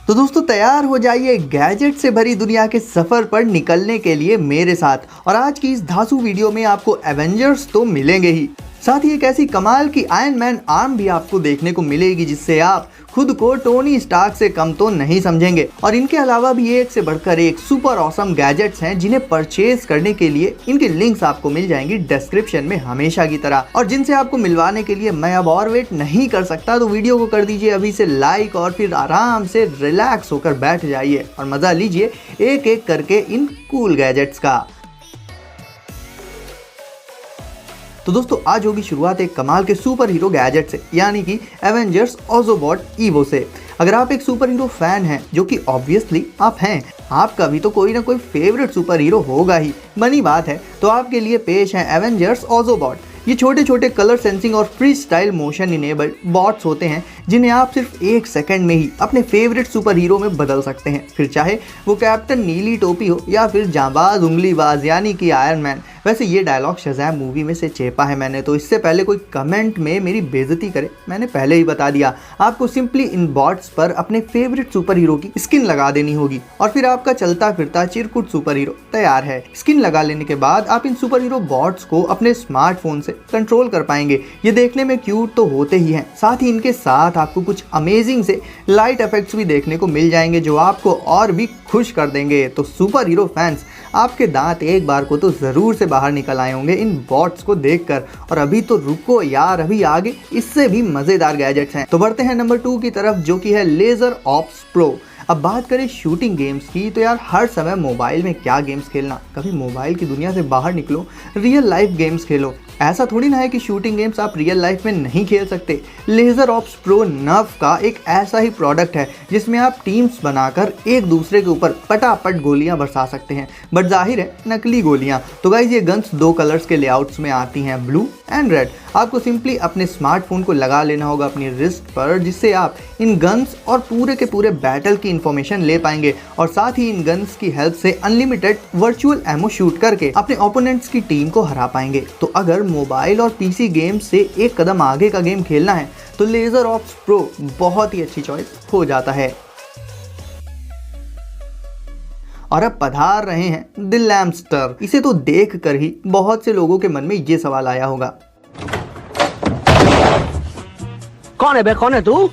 तो दोस्तों तैयार हो जाइए गैजेट से भरी दुनिया के सफर पर निकलने के लिए मेरे साथ। और आज की इस धांसू वीडियो में आपको एवेंजर्स तो मिलेंगे ही, साथ ही एक ऐसी कमाल की आयरन मैन आर्म भी आपको देखने को मिलेगी जिससे आप खुद को टोनी स्टार्क से कम तो नहीं समझेंगे। और इनके अलावा भी एक से बढ़कर एक सुपर ऑसम गैजेट्स हैं जिन्हें परचेज करने के लिए इनकी लिंक्स आपको मिल जाएंगी डिस्क्रिप्शन में हमेशा की तरह, और जिनसे आपको मिलवाने के लिए मैं अब और वेट नहीं कर सकता। तो वीडियो को कर दीजिए अभी से लाइक और फिर आराम से रिलैक्स होकर बैठ जाइए और मजा लीजिए एक एक करके इन कूल गैजेट्स का। तो दोस्तों आज होगी शुरुआत एक कमाल के सुपर हीरो गैजेट से, यानी कि एवेंजर्स ऑटोबॉट ईवो से। अगर आप एक सुपर हीरो फैन हैं, जो कि ऑब्वियसली आप हैं, आपका भी तो कोई ना कोई फेवरेट सुपर हीरो होगा ही, बनी बात है। तो आपके लिए पेश है एवेंजर्स ऑटोबॉट। ये छोटे छोटे कलर सेंसिंग और free style motion enabled bots होते हैं जिन्हें आप सिर्फ एक सेकंड में ही अपने फेवरेट सुपर हीरो में बदल सकते हैं, फिर चाहे वो कैप्टन नीली टोपी हो या फिर जांबाज उंगलीबाज यानी कि आयरन मैन। वैसे ये डायलॉग शज़ैम मूवी में से चेपा है मैंने, तो इससे पहले कोई कमेंट में मेरी बेइज्जती करे मैंने पहले ही बता दिया। आपको सिंपली इन बॉट्स पर अपने फेवरेट सुपर हीरो की स्किन लगा देनी होगी और फिर आपका चलता फिरता चिरकुट सुपर हीरो तैयार है। स्किन लगा लेने के बाद आप इन सुपर हीरो बॉट्स को अपने स्मार्टफोन से कंट्रोल कर पाएंगे। ये देखने में क्यूट तो होते ही हैं, साथ ही इनके साथ आपको कुछ अमेजिंग से लाइट इफेक्ट्स भी देखने को मिल जाएंगे जो आपको और भी खुश कर देंगे। तो सुपर हीरो फैंस, आपके दांत एक बार को तो जरूर से बाहर निकल आए होंगे इन बॉट्स को देखकर। और अभी तो रुको यार, अभी आगे इससे भी मजेदार गैजेट्स हैं। तो बढ़ते हैं नंबर 2 की तरफ, जो कि है लेजर ऑप्स प्रो। अब बात करें शूटिंग गेम्स की, तो यार हर समय मोबाइल में क्या गेम्स खेलना, कभी मोबाइल की दुनिया से बाहर निकलो, रियल लाइफ गेम्स खेलो। ऐसा थोड़ी ना है कि शूटिंग गेम्स आप रियल लाइफ में नहीं खेल सकते। लेजर ऑप्स प्रो नर्व का एक ऐसा ही प्रोडक्ट है जिसमें आप टीम्स बनाकर एक दूसरे के ऊपर पटापट गोलियां बरसा सकते हैं, बट जाहिर है नकली गोलियां। तो गाइज ये गन्स 2 कलर्स के लेआउट्स में आती हैं, ब्लू एंड रेड। आपको सिंपली अपने स्मार्टफोन को लगा लेना होगा अपनी रिस्ट पर, जिससे आप इन गन्स और पूरे के पूरे बैटल की इंफॉर्मेशन ले पाएंगे और साथ ही इन गन्स की हेल्प से अनलिमिटेड वर्चुअल एमो शूट करके अपने ओपोनेंट्स की टीम को हरा पाएंगे। तो अगर मोबाइल और पीसी गेम से एक कदम आगे का गेम खेलना है तो लेजर ऑप्स प्रो बहुत ही अच्छी चॉइस हो जाता है। और अब पधार रहे हैं द लैम्पस्टर। इसे तो देख कर ही बहुत से लोगों के मन में ये सवाल आया होगा, कौन है बे, कौन है तू?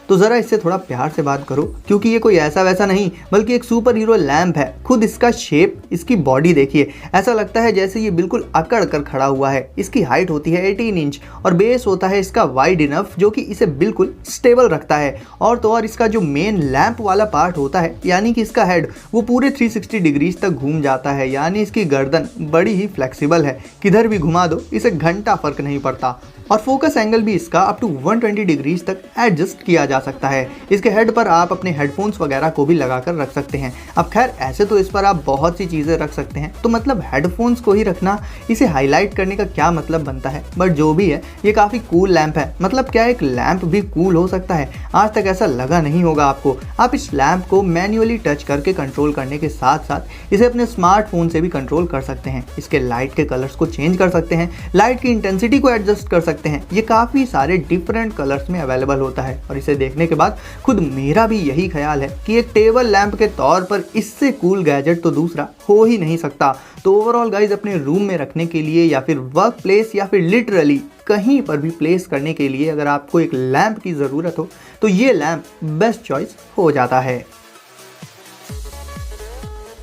तो जरा इससे थोड़ा प्यार से बात करो, क्योंकि ये कोई ऐसा वैसा नहीं बल्कि एक सुपर हीरो लैंप है। खुद इसका शेप, इसकी बॉडी देखिए, ऐसा लगता है जैसे ये बिल्कुल अकड़ कर खड़ा हुआ है। इसकी हाइट होती है 18 इंच और बेस होता है इसका वाइड इनफ, जो कि इसे बिल्कुल स्टेबल रखता है। और तो और इसका जो मेन लैंप वाला पार्ट होता है, यानी कि इसका हेड, वो पूरे 360 डिग्रीज तक घूम जाता है। यानी इसकी गर्दन बड़ी ही फ्लेक्सिबल है, किधर भी घुमा दो इसे घंटा फर्क नहीं पड़ता। और फोकस एंगल भी इसका अप टू 120 डिग्रीज तक एडजस्ट किया जा सकता है। इसके हेड पर आप अपने हेडफोन्स वगैरह को भी लगाकर रख सकते हैं। अब खैर ऐसे तो इस पर आप बहुत सी चीज़ें रख सकते हैं, तो मतलब हेडफोन्स को ही रखना, इसे हाईलाइट करने का क्या मतलब बनता है। बट जो भी है, ये काफ़ी कूल लैंप है। मतलब क्या एक लैंप भी कूल हो सकता है? आज तक ऐसा लगा नहीं होगा आपको। आप इस लैंप को मैन्युअली टच करके कंट्रोल करने के साथ साथ इसे अपने स्मार्टफोन से भी कंट्रोल कर सकते हैं। इसके लाइट के कलर्स को चेंज कर सकते हैं, लाइट की इंटेंसिटी को एडजस्ट कर सकते हैं। ये काफ़ी सारे डिफरेंट कलर्स में अवेलेबल होता है और इसे देखने के बाद खुद मेरा भी यही ख्याल है कि एक टेबल लैंप के तौर पर इससे कूल गैजेट तो दूसरा हो ही नहीं सकता। तो ओवरऑल गाइज, अपने रूम में रखने के लिए या फिर वर्क प्लेस या फिर लिटरली कहीं पर भी प्लेस करने के लिए अगर आपको एक लैंप की ज़रूरत हो तो ये लैंप बेस्ट चॉइस हो जाता है।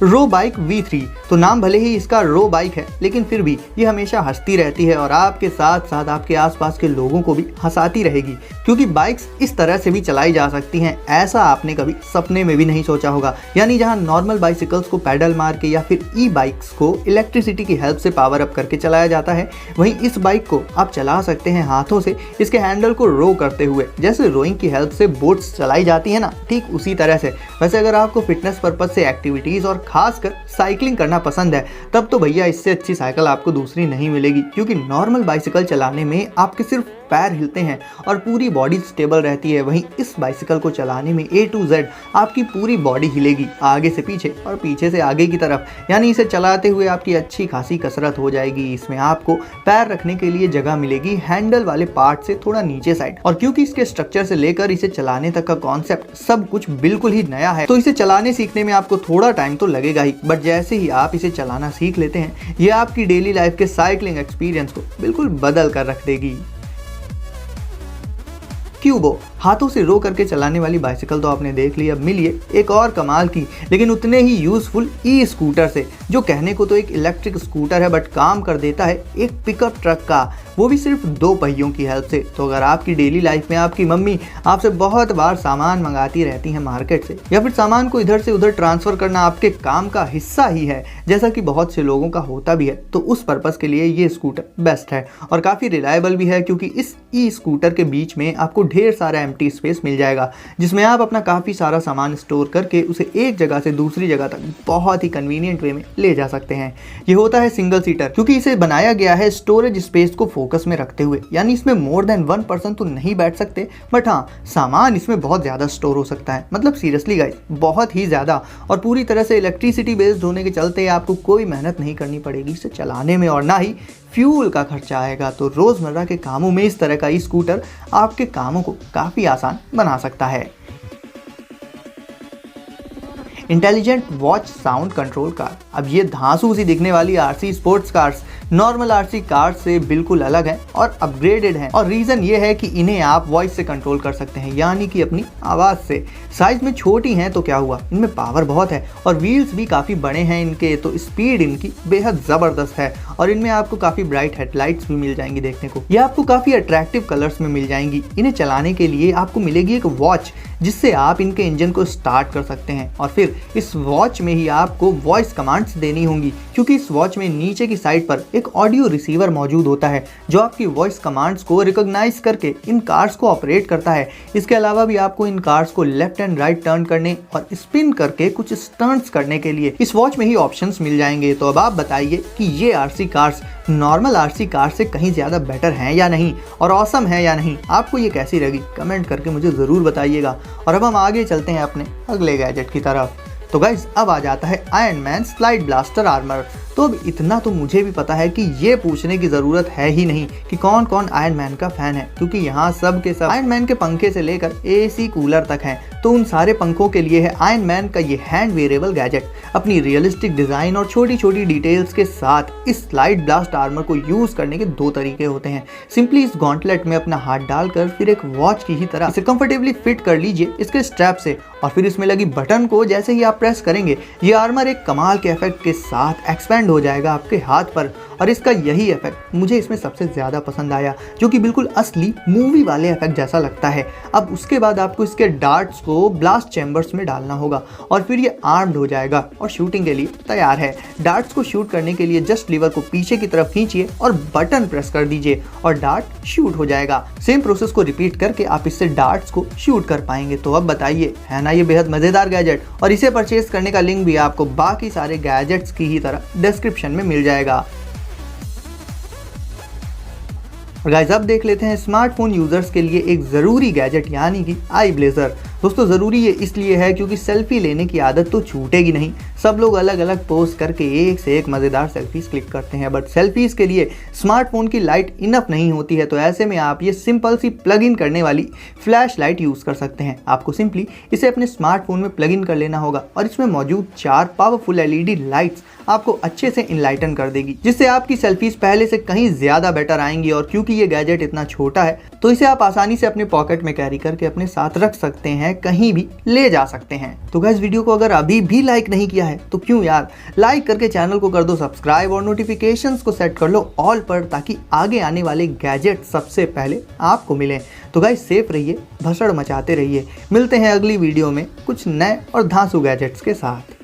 रो बाइक V3। तो नाम भले ही इसका रो बाइक है, लेकिन फिर भी ये हमेशा हंसती रहती है और आपके साथ साथ आपके आसपास के लोगों को भी हंसाती रहेगी, क्योंकि बाइक्स इस तरह से भी चलाई जा सकती हैं, ऐसा आपने कभी सपने में भी नहीं सोचा होगा। यानी जहां नॉर्मल बाइसिकल्स को पैडल मार के या फिर ई बाइक्स को इलेक्ट्रिसिटी की हेल्प से पावर अप करके चलाया जाता है, वहीं इस बाइक को आप चला सकते हैं हाथों से, इसके हैंडल को रो करते हुए। जैसे रोइंग की हेल्प से बोट्स चलाई जाती है ना, ठीक उसी तरह से। वैसे अगर आपको फिटनेस पर्पज से एक्टिविटीज़ और खासकर साइकिलिंग करना पसंद है, तब तो भैया इससे अच्छी साइकिल आपको दूसरी नहीं मिलेगी, क्योंकि नॉर्मल बाइसिकल चलाने में आपके सिर्फ पैर हिलते हैं और पूरी बॉडी स्टेबल रहती है, वहीं इस बाइसिकल को चलाने में A to Z आपकी पूरी बॉडी हिलेगी, आगे से पीछे और पीछे से आगे की तरफ, यानी इसे चलाते हुए आपकी अच्छी खासी कसरत हो जाएगी। इसमें आपको पैर रखने के लिए जगह मिलेगी हैंडल वाले पार्ट से थोड़ा नीचे साइड, और क्योंकि इसके स्ट्रक्चर से लेकर इसे चलाने तक का कॉन्सेप्ट सब कुछ बिल्कुल ही नया है, तो इसे चलाने सीखने में आपको थोड़ा टाइम तो लगेगा ही, बट जैसे ही आप इसे चलाना सीख लेते हैं ये आपकी डेली लाइफ के साइकिलिंग एक्सपीरियंस को बिल्कुल बदल कर रख देगी। क्यूबो, हाथों से रो करके चलाने वाली बाइसिकल तो आपने देख ली, अब मिलिए एक और कमाल की लेकिन उतने ही यूजफुल ई स्कूटर से, जो कहने को तो एक इलेक्ट्रिक स्कूटर है बट काम कर देता है एक पिकअप ट्रक का, वो भी सिर्फ 2 पहियों की हेल्प से। तो अगर आपकी डेली लाइफ में आपकी मम्मी आपसे बहुत बार सामान मंगाती रहती हैं मार्केट से, या फिर सामान को इधर से उधर ट्रांसफर करना आपके काम का हिस्सा ही है, जैसा कि बहुत से लोगों का होता भी है, तो उस पर्पस के लिए ये स्कूटर बेस्ट है और काफ़ी रिलायबल भी है, क्योंकि इस ई स्कूटर के बीच में आपको ढेर सारा एम्प्टी स्पेस मिल जाएगा, जिसमें आप अपना काफ़ी सारा सामान स्टोर करके उसे एक जगह से दूसरी जगह तक बहुत ही कन्वीनियंट वे में ले जा सकते हैं। ये होता है सिंगल सीटर, क्योंकि इसे बनाया गया है स्टोरेज स्पेस को फोकस में रखते हुए, यानी इसमें मोर देन 1 पर्सन तो नहीं बैठ सकते, बट हाँ सामान इसमें बहुत ज़्यादा स्टोर हो सकता है, मतलब सीरियसली गाइस बहुत ही ज़्यादा, और पूरी तरह से इलेक्ट्रिसिटी बेस्ड होने के चलते आपको कोई मेहनत नहीं करनी पड़ेगी इसे चलाने में, और ना ही फ्यूल का खर्चा आएगा। तो रोज़मर्रा के कामों में इस तरह का ई स्कूटर आपके कामों को काफ़ी आसान बना सकता है। Intelligent watch sound control car, अब ये धांसू सी दिखने वाली RC sports cars normal RC cars से बिल्कुल अलग हैं और अपग्रेडेड हैं, और रीज़न ये है कि इन्हें आप वॉइस से कंट्रोल कर सकते हैं, यानी कि अपनी आवाज़ से। साइज में छोटी हैं तो क्या हुआ, इनमें पावर बहुत है और व्हील्स भी काफ़ी बड़े हैं इनके, तो स्पीड इनकी बेहद ज़बरदस्त है, और इनमें आपको काफ़ी ब्राइट हेडलाइट्स भी मिल जाएंगी देखने को। ये आपको काफ़ी अट्रैक्टिव कलर्स में मिल जाएंगी। इन्हें चलाने के लिए आपको मिलेगी एक वॉच, जिससे आप इनके इंजन को स्टार्ट कर सकते हैं, और फिर इस वॉच में ही आपको वॉइस कमांड्स देनी होंगी, क्योंकि इस वॉच में नीचे की साइड पर एक ऑडियो रिसीवर मौजूद होता है जो आपकी वॉइस कमांड्स को रिकॉग्नाइज करके इन कार्स को ऑपरेट करता है। इसके अलावा भी आपको इन कार्स को लेफ्ट एंड राइट टर्न करने और स्पिन करके कुछ स्टंट्स करने के लिए इस वॉच में ही ऑप्शंस मिल जाएंगे। तो अब आप बताइए कि ये RC cars normal RC car से कहीं ज़्यादा बेटर हैं या नहीं, और ऑसम है या नहीं, आपको ये कैसी लगी कमेंट करके मुझे ज़रूर बताइएगा। और अब हम आगे चलते हैं अपने अगले गैजेट की तरफ। तो गाइज अब आ जाता है iron man slide blaster armour. तो अब इतना तो मुझे भी पता है कि ये पूछने की ज़रूरत है ही नहीं कि कौन कौन आयरन मैन का फ़ैन है, क्योंकि यहाँ सब के सब आयरन मैन के पंखे से लेकर एसी कूलर तक हैं। तो उन सारे पंखों के लिए है आयरन मैन का ये हैंड वेयरेबल गैजेट। अपनी रियलिस्टिक डिज़ाइन और छोटी छोटी डिटेल्स के साथ इस स्लाइड ब्लास्ट आर्मर को यूज़ करने के 2 तरीके होते हैं। सिंपली इस गॉन्टलेट में अपना हाथ डालकर फिर एक वॉच की ही तरह इसे कंफर्टेबली फिट कर लीजिए इसके स्ट्रैप से, और फिर इसमें लगी बटन को जैसे ही आप प्रेस करेंगे ये आर्मर एक कमाल के इफेक्ट के साथ एक्सपेंड हो जाएगा आपके हाथ पर। और इसका यही इफेक्ट मुझे इसमें सबसे ज़्यादा पसंद आया, जो कि बिल्कुल असली मूवी वाले इफेक्ट जैसा लगता है। अब उसके बाद आपको इसके डार्ट्स को ब्लास्ट चैम्बर्स में डालना होगा और फिर ये आर्म्ड हो जाएगा और शूटिंग के लिए तैयार है। डार्ट्स को शूट करने के लिए जस्ट लीवर को पीछे की तरफ खींचिए और बटन प्रेस कर दीजिए और डार्ट शूट हो जाएगा। सेम प्रोसेस को रिपीट करके आप इससे डार्ट्स को शूट कर पाएंगे। तो अब बताइए, है ना ये बेहद मज़ेदार गैजेट? और इसे परचेज करने का लिंक भी आपको बाकी सारे गैजेट्स की ही तरह डिस्क्रिप्शन में मिल जाएगा। और गाइस अब देख लेते हैं स्मार्टफोन यूजर्स के लिए एक ज़रूरी गैजेट, यानी कि आई ब्लेजर। दोस्तों ज़रूरी ये इसलिए है क्योंकि सेल्फी लेने की आदत तो छूटेगी नहीं। सब लोग अलग अलग पोज करके एक से एक मज़ेदार सेल्फीज़ क्लिक करते हैं, बट सेल्फीज़ के लिए स्मार्टफोन की लाइट इनफ नहीं होती है। तो ऐसे में आप ये सिंपल सी प्लग इन करने वाली फ्लैश लाइट यूज़ कर सकते हैं। आपको सिंपली इसे अपने स्मार्टफोन में प्लग इन कर लेना होगा और इसमें मौजूद 4 पावरफुल LED लाइट्स आपको अच्छे से इनलाइटन कर देगी, जिससे आपकी सेल्फीज पहले से कहीं ज़्यादा बेटर आएंगी। और क्योंकि ये गैजेट इतना छोटा है तो इसे आप आसानी से अपने पॉकेट में कैरी करके अपने साथ रख सकते हैं, कहीं भी ले जा सकते हैं। तो गाइस वीडियो को अगर अभी भी लाइक नहीं किया है तो क्यों यार, लाइक करके चैनल को कर दो सब्सक्राइब और नोटिफिकेशंस को सेट कर लो ऑल पर, ताकि आगे आने वाले गैजेट सबसे पहले आपको मिले। तो गाइस सेफ रहिए, भसड़ मचाते रहिए। मिलते हैं अगली वीडियो में कुछ नए और धांसू गैजेट्स के साथ।